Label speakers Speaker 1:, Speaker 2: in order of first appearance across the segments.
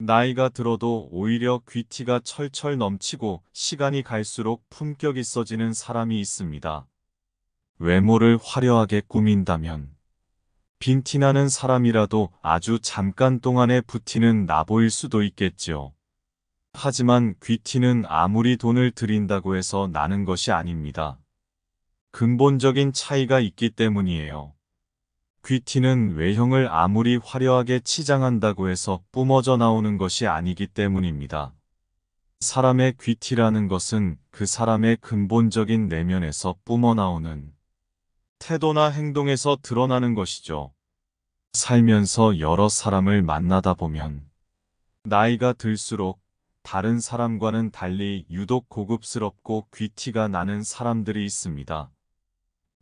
Speaker 1: 나이가 들어도 오히려 귀티가 철철 넘치고 시간이 갈수록 품격 있어지는 사람이 있습니다. 외모를 화려하게 꾸민다면 빈티나는 사람이라도 아주 잠깐 동안에 부티는 나보일 수도 있겠지요. 하지만 귀티는 아무리 돈을 들인다고 해서 나는 것이 아닙니다. 근본적인 차이가 있기 때문이에요. 귀티는 외형을 아무리 화려하게 치장한다고 해서 뿜어져 나오는 것이 아니기 때문입니다. 사람의 귀티라는 것은 그 사람의 근본적인 내면에서 뿜어나오는 태도나 행동에서 드러나는 것이죠. 살면서 여러 사람을 만나다 보면 나이가 들수록 다른 사람과는 달리 유독 고급스럽고 귀티가 나는 사람들이 있습니다.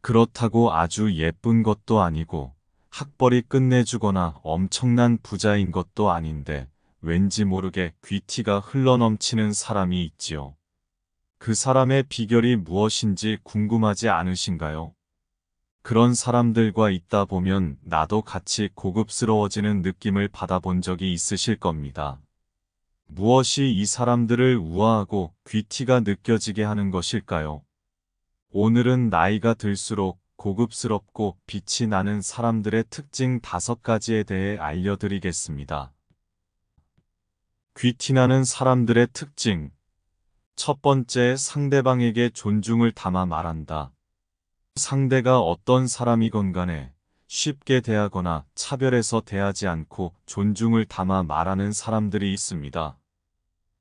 Speaker 1: 그렇다고 아주 예쁜 것도 아니고 학벌이 끝내주거나 엄청난 부자인 것도 아닌데 왠지 모르게 귀티가 흘러넘치는 사람이 있지요. 그 사람의 비결이 무엇인지 궁금하지 않으신가요? 그런 사람들과 있다 보면 나도 같이 고급스러워지는 느낌을 받아본 적이 있으실 겁니다. 무엇이 이 사람들을 우아하고 귀티가 느껴지게 하는 것일까요? 오늘은 나이가 들수록 고급스럽고 빛이 나는 사람들의 특징 5가지에 대해 알려드리겠습니다. 귀티나는 사람들의 특징. 첫 번째, 상대방에게 존중을 담아 말한다. 상대가 어떤 사람이건 간에 쉽게 대하거나 차별해서 대하지 않고 존중을 담아 말하는 사람들이 있습니다.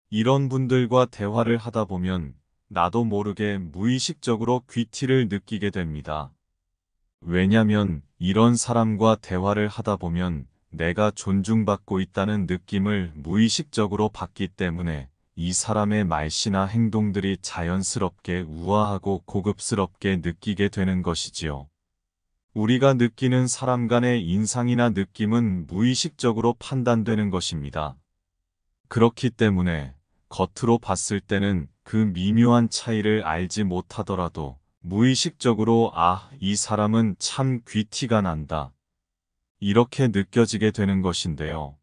Speaker 1: 이런 분들과 대화를 하다 보면 나도 모르게 무의식적으로 귀티를 느끼게 됩니다. 왜냐면 이런 사람과 대화를 하다 보면 내가 존중받고 있다는 느낌을 무의식적으로 받기 때문에 이 사람의 말씨나 행동들이 자연스럽게 우아하고 고급스럽게 느끼게 되는 것이지요. 우리가 느끼는 사람 간의 인상이나 느낌은 무의식적으로 판단되는 것입니다. 그렇기 때문에 겉으로 봤을 때는 그 미묘한 차이를 알지 못하더라도 무의식적으로 이 사람은 참 귀티가 난다. 이렇게 느껴지게 되는 것인데요.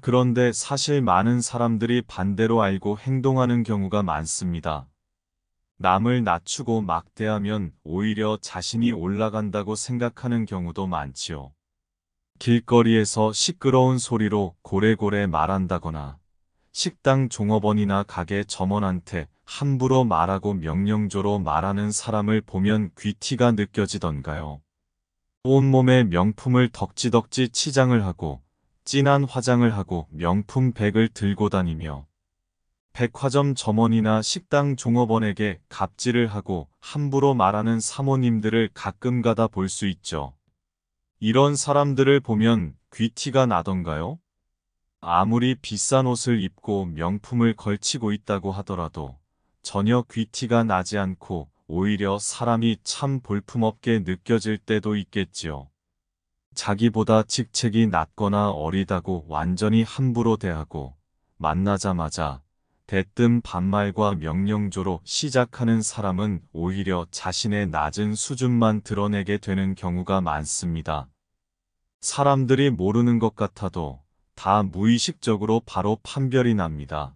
Speaker 1: 그런데 사실 많은 사람들이 반대로 알고 행동하는 경우가 많습니다. 남을 낮추고 막대하면 오히려 자신이 올라간다고 생각하는 경우도 많지요. 길거리에서 시끄러운 소리로 고래고래 말한다거나 식당 종업원이나 가게 점원한테 함부로 말하고 명령조로 말하는 사람을 보면 귀티가 느껴지던가요. 온몸에 명품을 덕지덕지 치장을 하고 진한 화장을 하고 명품 백을 들고 다니며 백화점 점원이나 식당 종업원에게 갑질을 하고 함부로 말하는 사모님들을 가끔 가다 볼 수 있죠. 이런 사람들을 보면 귀티가 나던가요? 아무리 비싼 옷을 입고 명품을 걸치고 있다고 하더라도 전혀 귀티가 나지 않고 오히려 사람이 참 볼품없게 느껴질 때도 있겠지요. 자기보다 직책이 낮거나 어리다고 완전히 함부로 대하고 만나자마자 대뜸 반말과 명령조로 시작하는 사람은 오히려 자신의 낮은 수준만 드러내게 되는 경우가 많습니다. 사람들이 모르는 것 같아도 다 무의식적으로 바로 판별이 납니다.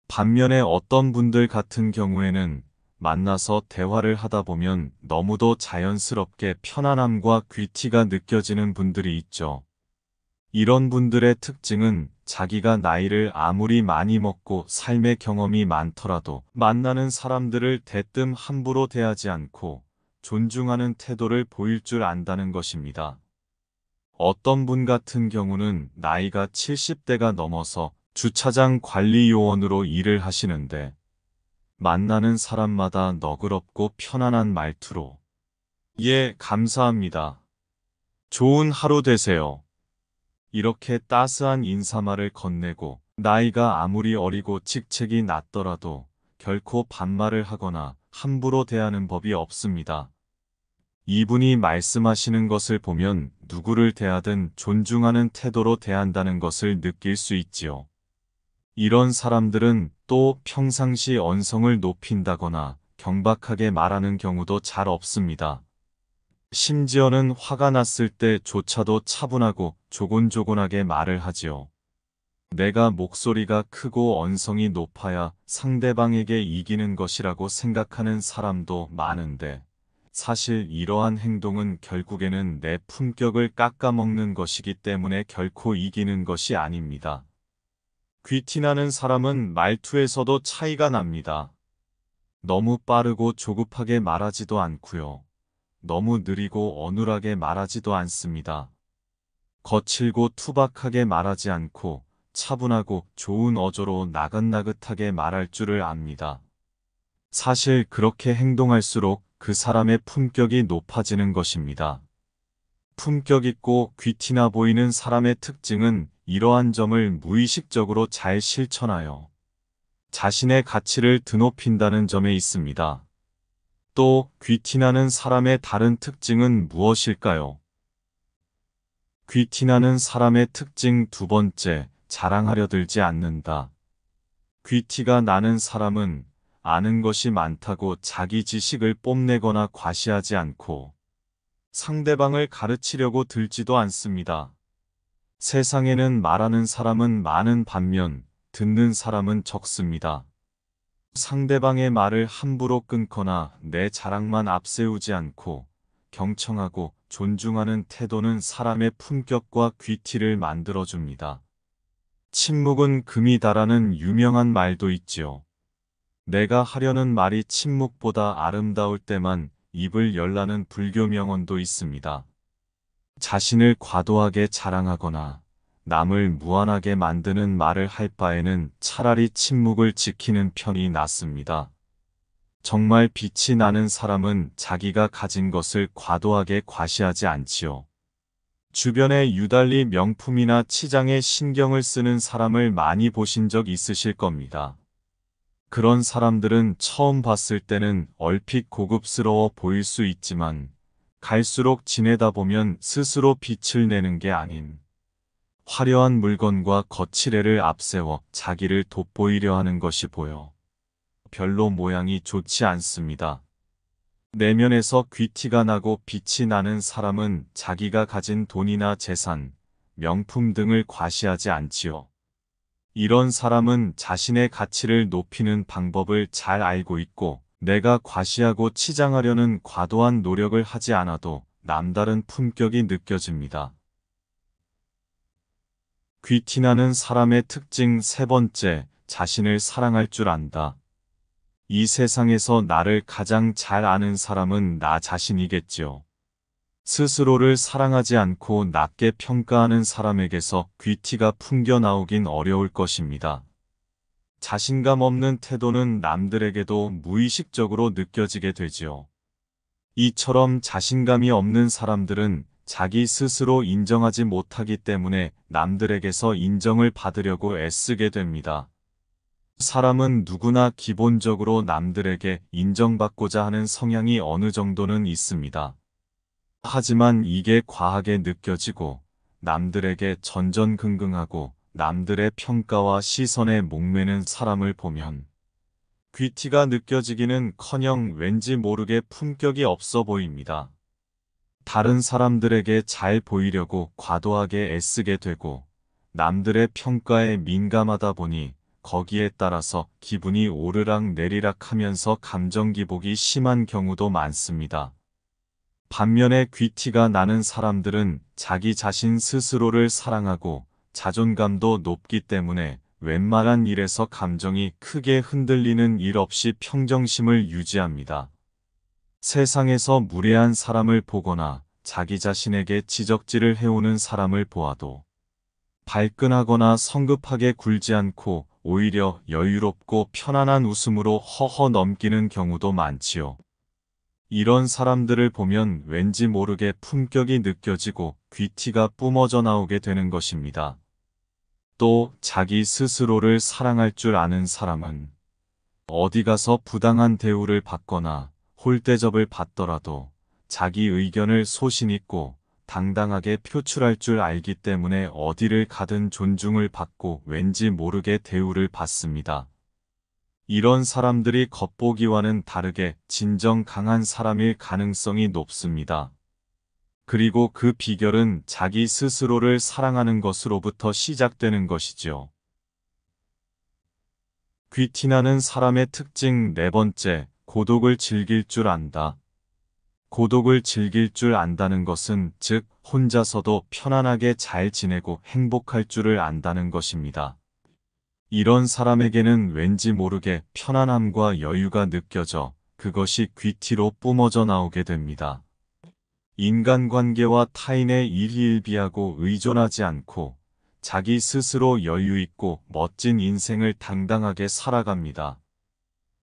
Speaker 1: 반면에 어떤 분들 같은 경우에는 만나서 대화를 하다 보면 너무도 자연스럽게 편안함과 귀티가 느껴지는 분들이 있죠. 이런 분들의 특징은 자기가 나이를 아무리 많이 먹고 삶의 경험이 많더라도 만나는 사람들을 대뜸 함부로 대하지 않고 존중하는 태도를 보일 줄 안다는 것입니다. 어떤 분 같은 경우는 나이가 70대가 넘어서 주차장 관리 요원으로 일을 하시는데 만나는 사람마다 너그럽고 편안한 말투로 예, 감사합니다. 좋은 하루 되세요. 이렇게 따스한 인사말을 건네고 나이가 아무리 어리고 직책이 낮더라도 결코 반말을 하거나 함부로 대하는 법이 없습니다. 이분이 말씀하시는 것을 보면 누구를 대하든 존중하는 태도로 대한다는 것을 느낄 수 있지요. 이런 사람들은 또 평상시 언성을 높인다거나 경박하게 말하는 경우도 잘 없습니다. 심지어는 화가 났을 때조차도 차분하고 조곤조곤하게 말을 하지요. 내가 목소리가 크고 언성이 높아야 상대방에게 이기는 것이라고 생각하는 사람도 많은데, 사실 이러한 행동은 결국에는 내 품격을 깎아먹는 것이기 때문에 결코 이기는 것이 아닙니다. 귀티나는 사람은 말투에서도 차이가 납니다. 너무 빠르고 조급하게 말하지도 않고요. 너무 느리고 어눌하게 말하지도 않습니다. 거칠고 투박하게 말하지 않고 차분하고 좋은 어조로 나긋나긋하게 말할 줄을 압니다. 사실 그렇게 행동할수록 그 사람의 품격이 높아지는 것입니다. 품격 있고 귀티나 보이는 사람의 특징은 이러한 점을 무의식적으로 잘 실천하여 자신의 가치를 드높인다는 점에 있습니다. 또 귀티나는 사람의 다른 특징은 무엇일까요? 귀티나는 사람의 특징 두 번째, 자랑하려 들지 않는다. 귀티가 나는 사람은 아는 것이 많다고 자기 지식을 뽐내거나 과시하지 않고 상대방을 가르치려고 들지도 않습니다. 세상에는 말하는 사람은 많은 반면 듣는 사람은 적습니다. 상대방의 말을 함부로 끊거나 내 자랑만 앞세우지 않고 경청하고 존중하는 태도는 사람의 품격과 귀티를 만들어줍니다. 침묵은 금이다라는 유명한 말도 있지요. 내가 하려는 말이 침묵보다 아름다울 때만 입을 열라는 불교 명언도 있습니다. 자신을 과도하게 자랑하거나 남을 무안하게 만드는 말을 할 바에는 차라리 침묵을 지키는 편이 낫습니다. 정말 빛이 나는 사람은 자기가 가진 것을 과도하게 과시하지 않지요. 주변에 유달리 명품이나 치장에 신경을 쓰는 사람을 많이 보신 적 있으실 겁니다. 그런 사람들은 처음 봤을 때는 얼핏 고급스러워 보일 수 있지만 갈수록 지내다 보면 스스로 빛을 내는 게 아닌 화려한 물건과 거칠애를 앞세워 자기를 돋보이려 하는 것이 보여 별로 모양이 좋지 않습니다. 내면에서 귀티가 나고 빛이 나는 사람은 자기가 가진 돈이나 재산, 명품 등을 과시하지 않지요. 이런 사람은 자신의 가치를 높이는 방법을 잘 알고 있고 내가 과시하고 치장하려는 과도한 노력을 하지 않아도 남다른 품격이 느껴집니다. 귀티나는 사람의 특징 세 번째, 자신을 사랑할 줄 안다. 이 세상에서 나를 가장 잘 아는 사람은 나 자신이겠지요. 스스로를 사랑하지 않고 낮게 평가하는 사람에게서 귀티가 풍겨 나오긴 어려울 것입니다. 자신감 없는 태도는 남들에게도 무의식적으로 느껴지게 되지요. 이처럼 자신감이 없는 사람들은 자기 스스로 인정하지 못하기 때문에 남들에게서 인정을 받으려고 애쓰게 됩니다. 사람은 누구나 기본적으로 남들에게 인정받고자 하는 성향이 어느 정도는 있습니다. 하지만 이게 과하게 느껴지고 남들에게 전전긍긍하고 남들의 평가와 시선에 목매는 사람을 보면 귀티가 느껴지기는커녕 왠지 모르게 품격이 없어 보입니다. 다른 사람들에게 잘 보이려고 과도하게 애쓰게 되고 남들의 평가에 민감하다 보니 거기에 따라서 기분이 오르락 내리락 하면서 감정 기복이 심한 경우도 많습니다. 반면에 귀티가 나는 사람들은 자기 자신 스스로를 사랑하고 자존감도 높기 때문에 웬만한 일에서 감정이 크게 흔들리는 일 없이 평정심을 유지합니다. 세상에서 무례한 사람을 보거나 자기 자신에게 지적질을 해오는 사람을 보아도 발끈하거나 성급하게 굴지 않고 오히려 여유롭고 편안한 웃음으로 허허 넘기는 경우도 많지요. 이런 사람들을 보면 왠지 모르게 품격이 느껴지고 귀티가 뿜어져 나오게 되는 것입니다. 또 자기 스스로를 사랑할 줄 아는 사람은 어디 가서 부당한 대우를 받거나 홀대접을 받더라도 자기 의견을 소신 있고 당당하게 표출할 줄 알기 때문에 어디를 가든 존중을 받고 왠지 모르게 대우를 받습니다. 이런 사람들이 겉보기와는 다르게 진정 강한 사람일 가능성이 높습니다. 그리고 그 비결은 자기 스스로를 사랑하는 것으로부터 시작되는 것이죠. 귀티나는 사람의 특징 네 번째, 고독을 즐길 줄 안다. 고독을 즐길 줄 안다는 것은 즉 혼자서도 편안하게 잘 지내고 행복할 줄을 안다는 것입니다. 이런 사람에게는 왠지 모르게 편안함과 여유가 느껴져 그것이 귀티로 뿜어져 나오게 됩니다. 인간관계와 타인의 일희일비하고 의존하지 않고 자기 스스로 여유 있고 멋진 인생을 당당하게 살아갑니다.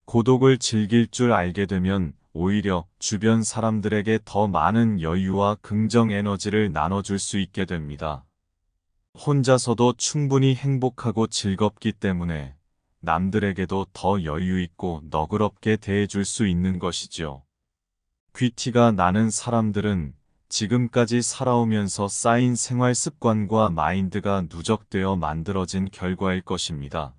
Speaker 1: 고독을 즐길 줄 알게 되면 오히려 주변 사람들에게 더 많은 여유와 긍정 에너지를 나눠줄 수 있게 됩니다. 혼자서도 충분히 행복하고 즐겁기 때문에 남들에게도 더 여유 있고 너그럽게 대해줄 수 있는 것이죠. 귀티가 나는 사람들은 지금까지 살아오면서 쌓인 생활 습관과 마인드가 누적되어 만들어진 결과일 것입니다.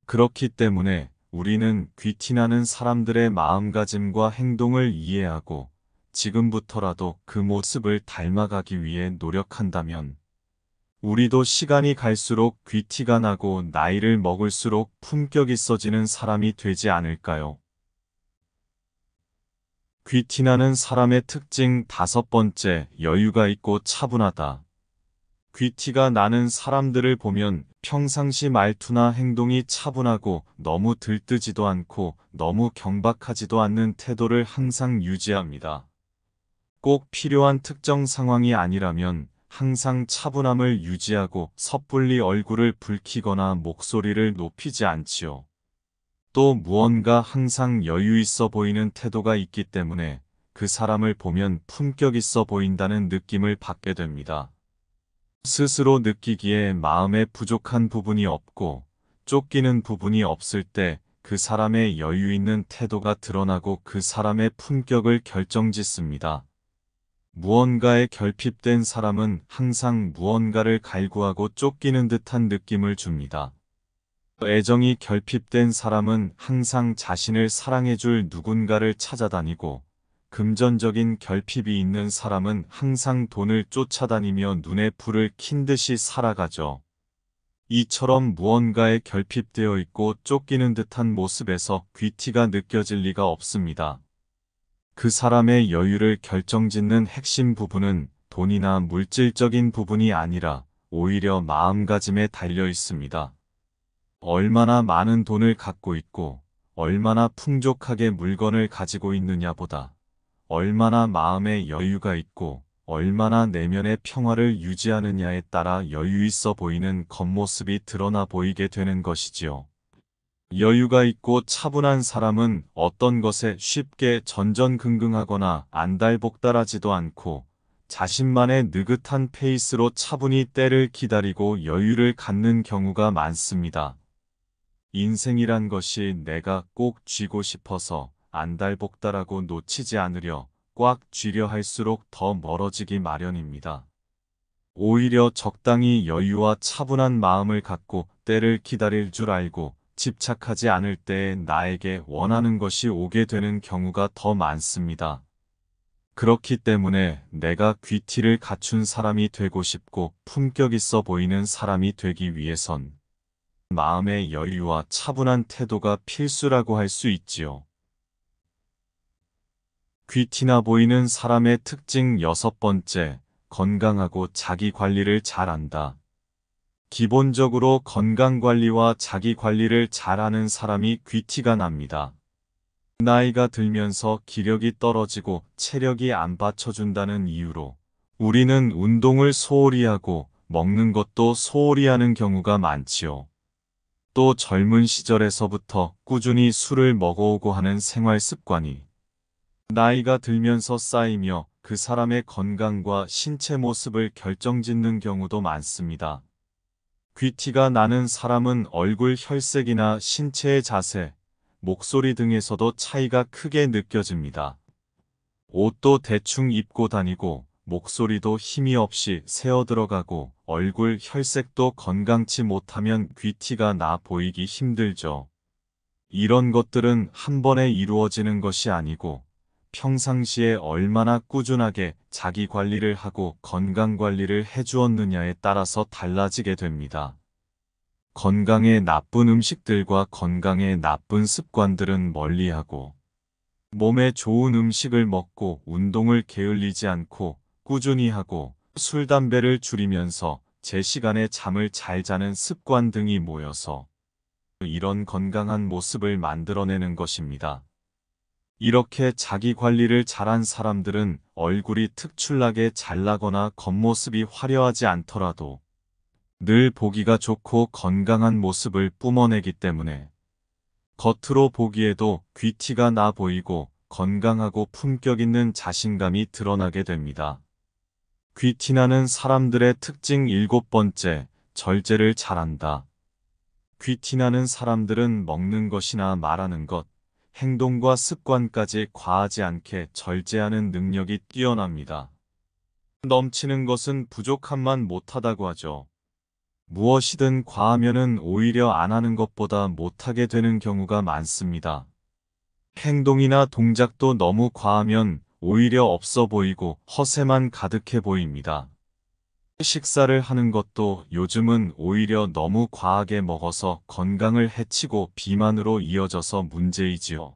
Speaker 1: 그렇기 때문에 우리는 귀티나는 사람들의 마음가짐과 행동을 이해하고 지금부터라도 그 모습을 닮아가기 위해 노력한다면 우리도 시간이 갈수록 귀티가 나고 나이를 먹을수록 품격 있어지는 사람이 되지 않을까요? 귀티나는 사람의 특징 다섯 번째, 여유가 있고 차분하다. 귀티가 나는 사람들을 보면 평상시 말투나 행동이 차분하고 너무 들뜨지도 않고 너무 경박하지도 않는 태도를 항상 유지합니다. 꼭 필요한 특정 상황이 아니라면 항상 차분함을 유지하고 섣불리 얼굴을 붉히거나 목소리를 높이지 않지요. 또 무언가 항상 여유 있어 보이는 태도가 있기 때문에 그 사람을 보면 품격 있어 보인다는 느낌을 받게 됩니다. 스스로 느끼기에 마음에 부족한 부분이 없고 쫓기는 부분이 없을 때 그 사람의 여유 있는 태도가 드러나고 그 사람의 품격을 결정짓습니다. 무언가에 결핍된 사람은 항상 무언가를 갈구하고 쫓기는 듯한 느낌을 줍니다. 애정이 결핍된 사람은 항상 자신을 사랑해줄 누군가를 찾아다니고 금전적인 결핍이 있는 사람은 항상 돈을 쫓아다니며 눈에 불을 킨 듯이 살아가죠. 이처럼 무언가에 결핍되어 있고 쫓기는 듯한 모습에서 귀티가 느껴질 리가 없습니다. 그 사람의 여유를 결정짓는 핵심 부분은 돈이나 물질적인 부분이 아니라 오히려 마음가짐에 달려 있습니다. 얼마나 많은 돈을 갖고 있고 얼마나 풍족하게 물건을 가지고 있느냐보다 얼마나 마음에 여유가 있고 얼마나 내면의 평화를 유지하느냐에 따라 여유 있어 보이는 겉모습이 드러나 보이게 되는 것이지요. 여유가 있고 차분한 사람은 어떤 것에 쉽게 전전긍긍하거나 안달복달하지도 않고 자신만의 느긋한 페이스로 차분히 때를 기다리고 여유를 갖는 경우가 많습니다. 인생이란 것이 내가 꼭 쥐고 싶어서 안달복달하고 놓치지 않으려 꽉 쥐려 할수록 더 멀어지기 마련입니다. 오히려 적당히 여유와 차분한 마음을 갖고 때를 기다릴 줄 알고 집착하지 않을 때에 나에게 원하는 것이 오게 되는 경우가 더 많습니다. 그렇기 때문에 내가 귀티를 갖춘 사람이 되고 싶고 품격 있어 보이는 사람이 되기 위해선 마음의 여유와 차분한 태도가 필수라고 할 수 있지요. 귀티나 보이는 사람의 특징 여섯 번째, 건강하고 자기 관리를 잘한다. 기본적으로 건강관리와 자기 관리를 잘하는 사람이 귀티가 납니다. 나이가 들면서 기력이 떨어지고 체력이 안 받쳐준다는 이유로 우리는 운동을 소홀히 하고 먹는 것도 소홀히 하는 경우가 많지요. 또 젊은 시절에서부터 꾸준히 술을 먹어오고 하는 생활 습관이 나이가 들면서 쌓이며 그 사람의 건강과 신체 모습을 결정짓는 경우도 많습니다. 귀티가 나는 사람은 얼굴 혈색이나 신체의 자세, 목소리 등에서도 차이가 크게 느껴집니다. 옷도 대충 입고 다니고 목소리도 힘이 없이 새어 들어가고 얼굴 혈색도 건강치 못하면 귀티가 나 보이기 힘들죠. 이런 것들은 한 번에 이루어지는 것이 아니고 평상시에 얼마나 꾸준하게 자기 관리를 하고 건강 관리를 해주었느냐에 따라서 달라지게 됩니다. 건강에 나쁜 음식들과 건강에 나쁜 습관들은 멀리하고 몸에 좋은 음식을 먹고 운동을 게을리지 않고 꾸준히 하고 술, 담배를 줄이면서 제 시간에 잠을 잘 자는 습관 등이 모여서 이런 건강한 모습을 만들어내는 것입니다. 이렇게 자기 관리를 잘한 사람들은 얼굴이 특출나게 잘나거나 겉모습이 화려하지 않더라도 늘 보기가 좋고 건강한 모습을 뿜어내기 때문에 겉으로 보기에도 귀티가 나 보이고 건강하고 품격 있는 자신감이 드러나게 됩니다. 귀티나는 사람들의 특징 7번째, 절제를 잘한다. 귀티나는 사람들은 먹는 것이나 말하는 것, 행동과 습관까지 과하지 않게 절제하는 능력이 뛰어납니다. 넘치는 것은 부족함만 못하다고 하죠. 무엇이든 과하면은 오히려 안 하는 것보다 못하게 되는 경우가 많습니다. 행동이나 동작도 너무 과하면 오히려 없어 보이고 허세만 가득해 보입니다. 식사를 하는 것도 요즘은 오히려 너무 과하게 먹어서 건강을 해치고 비만으로 이어져서 문제이지요.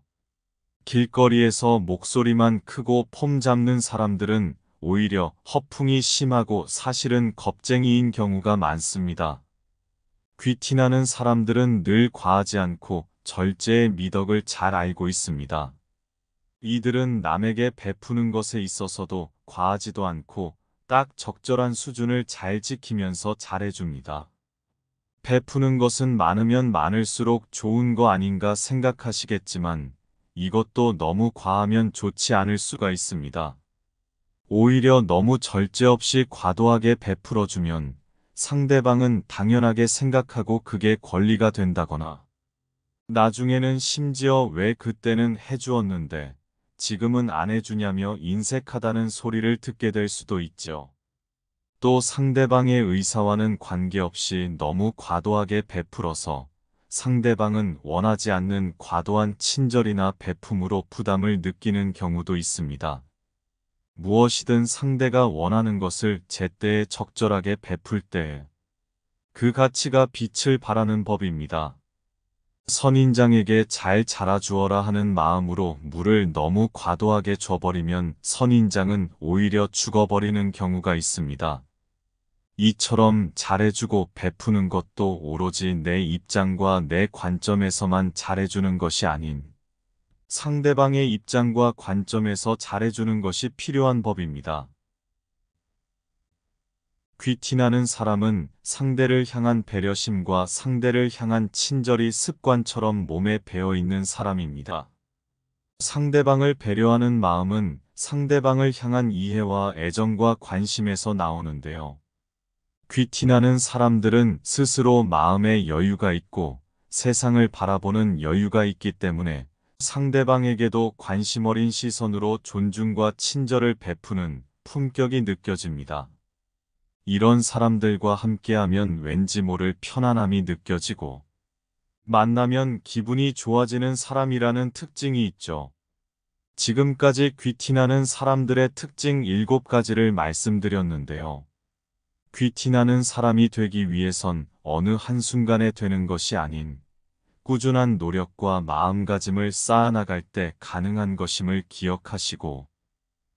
Speaker 1: 길거리에서 목소리만 크고 폼 잡는 사람들은 오히려 허풍이 심하고 사실은 겁쟁이인 경우가 많습니다. 귀티나는 사람들은 늘 과하지 않고 절제의 미덕을 잘 알고 있습니다. 이들은 남에게 베푸는 것에 있어서도 과하지도 않고 딱 적절한 수준을 잘 지키면서 잘해줍니다. 베푸는 것은 많으면 많을수록 좋은 거 아닌가 생각하시겠지만 이것도 너무 과하면 좋지 않을 수가 있습니다. 오히려 너무 절제 없이 과도하게 베풀어주면 상대방은 당연하게 생각하고 그게 권리가 된다거나 나중에는 심지어 왜 그때는 해주었는데 지금은 안 해주냐며 인색하다는 소리를 듣게 될 수도 있죠. 또 상대방의 의사와는 관계없이 너무 과도하게 베풀어서 상대방은 원하지 않는 과도한 친절이나 베품으로 부담을 느끼는 경우도 있습니다. 무엇이든 상대가 원하는 것을 제때에 적절하게 베풀 때에 그 가치가 빛을 발하는 법입니다. 선인장에게 잘 자라주어라 하는 마음으로 물을 너무 과도하게 줘버리면 선인장은 오히려 죽어버리는 경우가 있습니다. 이처럼 잘해주고 베푸는 것도 오로지 내 입장과 내 관점에서만 잘해주는 것이 아닌 상대방의 입장과 관점에서 잘해주는 것이 필요한 법입니다. 귀티나는 사람은 상대를 향한 배려심과 상대를 향한 친절이 습관처럼 몸에 배어있는 사람입니다. 상대방을 배려하는 마음은 상대방을 향한 이해와 애정과 관심에서 나오는데요. 귀티나는 사람들은 스스로 마음에 여유가 있고 세상을 바라보는 여유가 있기 때문에 상대방에게도 관심 어린 시선으로 존중과 친절을 베푸는 품격이 느껴집니다. 이런 사람들과 함께하면 왠지 모를 편안함이 느껴지고 만나면 기분이 좋아지는 사람이라는 특징이 있죠. 지금까지 귀티나는 사람들의 특징 7가지를 말씀드렸는데요. 귀티나는 사람이 되기 위해선 어느 한순간에 되는 것이 아닌 꾸준한 노력과 마음가짐을 쌓아나갈 때 가능한 것임을 기억하시고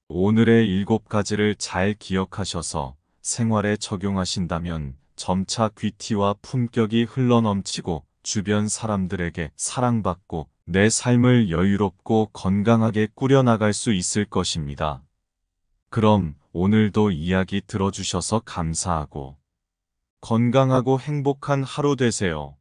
Speaker 1: 오늘의 7가지를 잘 기억하셔서 생활에 적용하신다면 점차 귀티와 품격이 흘러넘치고 주변 사람들에게 사랑받고 내 삶을 여유롭고 건강하게 꾸려나갈 수 있을 것입니다. 그럼 오늘도 이야기 들어주셔서 감사하고 건강하고 행복한 하루 되세요.